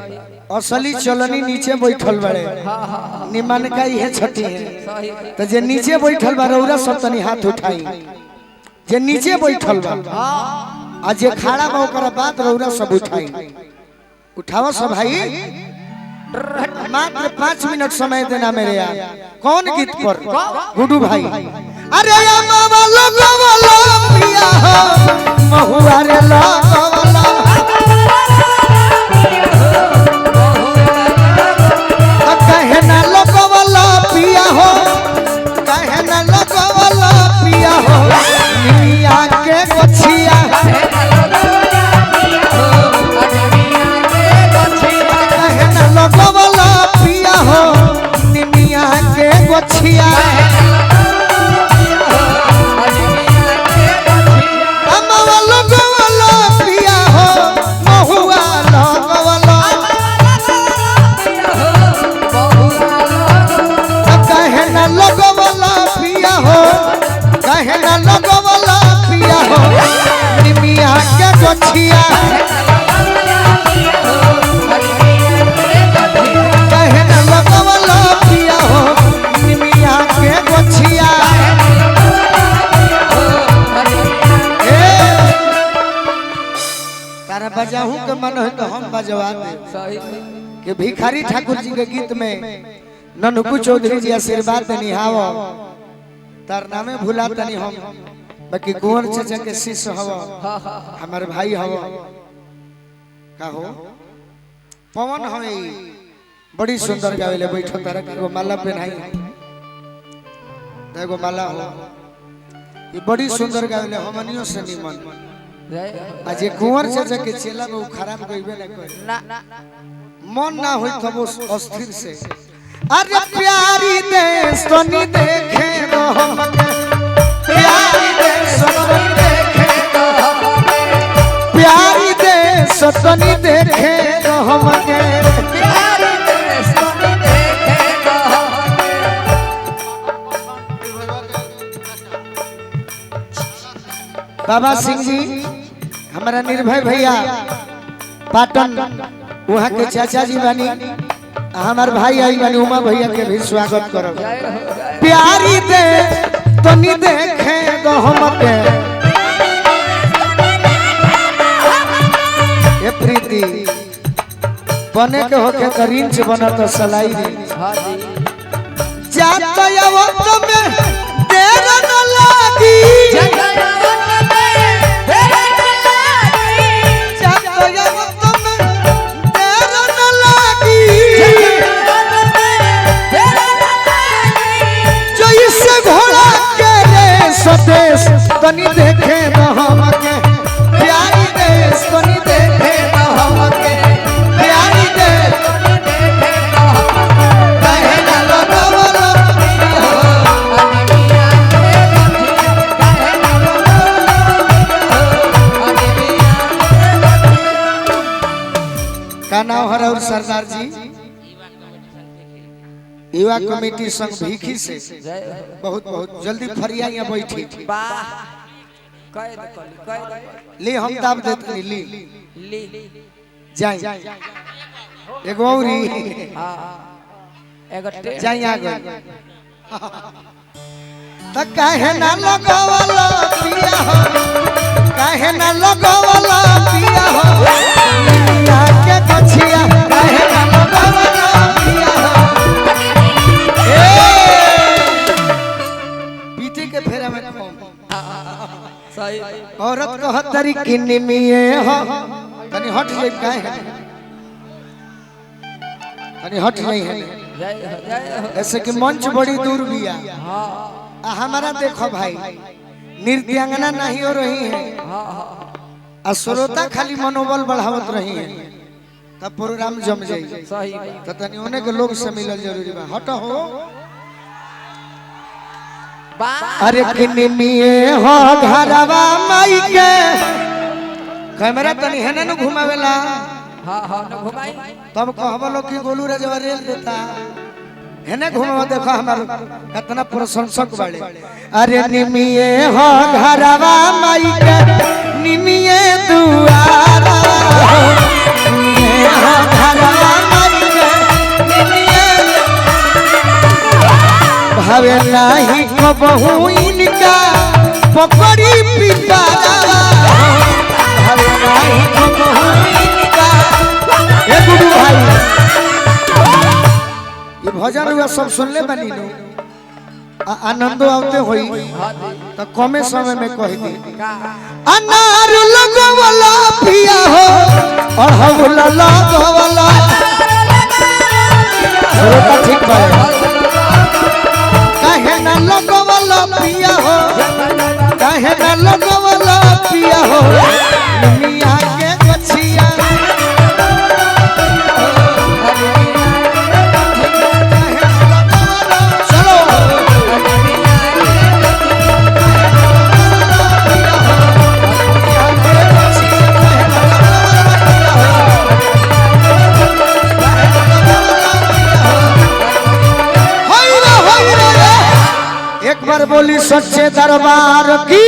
असली चलनी नीचे बैठल बड़े निमन का ये छठी है तो जे नीचे बैठल बा रौरा सब तनी हाथ उठाई जे नीचे बैठल बा आ जे खड़ा बा ओकरा बात रौरा सब उठाई उठाओ सब भाई मात्र 5 मिनट समय देना मेरे यार। कौन गीत पर गुड्डू भाई अरे मामा लोगो वाला पिया हो महुआ रे लोगो वाला कहे ना लोगो वाला पिया हो कहे ना लोगो वाला पिया हो निमिया के गोछिया कहे ना लोगो वाला पिया हो निमिया के गोछिया गोछिया कहे न लगवला पिया हो निमिया के गोछिया तारा बजाहू के मन है तो हम बजवा दे कि भिखारी ठाकुर जी के गीत में ननकू चौधरी जी आशीर्वाद निहाव तार नामे भुला तनी हम बाकी कुंवर चाचा के शिष्य हवा हमारे भाई हवा का हो पवन हवे बड़ी सुंदर गावेले बैठो तारा को माला पहनाई देखो माला हो ये बड़ी सुंदर गावेले हमनियो से निमन आज ये कुंवर चाचा के चेला में खराब कइबे ना कोई मन ना होई तब अस्थिर से अरे प्यारी देश तो नी देखे तो हमके प्यारी देश तो नी देखे तो हमके प्यारी देश तो नी देखे तो हमके प्यारी देश तो नी देखे तो हमके। बाबा सिंह जी हमारा निर्भय भैया पाटन वहाँ के चाचा जी बानी हमार भाई आई बानी उमा भैया के भी स्वागत करो। प्यारी दे तो नी देखे तो हमके ये प्रीति बने के होके तो रिंच बना तो सलाई जात यावत में देर न लागी देश तनी देखे न हमके प्यारी देश तनी देखे न हमके प्यारी देश कहे न लगवला का नाम है और सरदार जी युवा कमेटी संघ भीखी से बहुत बहुत जल्दी फरिया यहाँ बैठी ले हम दाब देते ली जाए एगो औरी जाए आगे तो कहे ना लगवला पिया हो कहे ना लगवला पिया हो निमिया के गोछिया कहे ना लगवला पिया हो पीटे के फेरा में सही औरत कहत तरी कि निमिये हो तनी हट जाई काहे है तनी हट नहीं है ऐसे कि मंच बड़ी दूर बिया हमारा देखो भाई नृत्यांगना नहीं हो रही है आ श्रोता खाली मनोबल बढ़ावत रही है तब प्रोग्राम जम जाई सही तो तनी ओने के लोग से मिलल जरूरी बा हट हो अरे किनिमिए हो घरवा माई के कैमरा तनी है ना घुमावेला हां हां न घुमाई तब कहबो लोग कि गोलू राजवा रेल देता है ना घुमावा देखो हमार कितना प्रशंसक बाड़े अरे निमिए हो घरवा माई के निमिए दुआरा निमिए हो घरवा माई के भावे नाही कबहू इनका पकड़ी पिटारा भावे नाही कबहू इनका। ए गुरु भाई ये भजन हुआ सब सुनले बनी नो आनंदो आवते होई तो कमे समय में कह दी अनार लगवला पिया हो अड़हुल लगवला श्रोता ठीक बा काहे ना लगवला पिया हो काहे ना लगवला पिया हो दुनिया के गछिया एक बार बोली सच्चे दरबार की।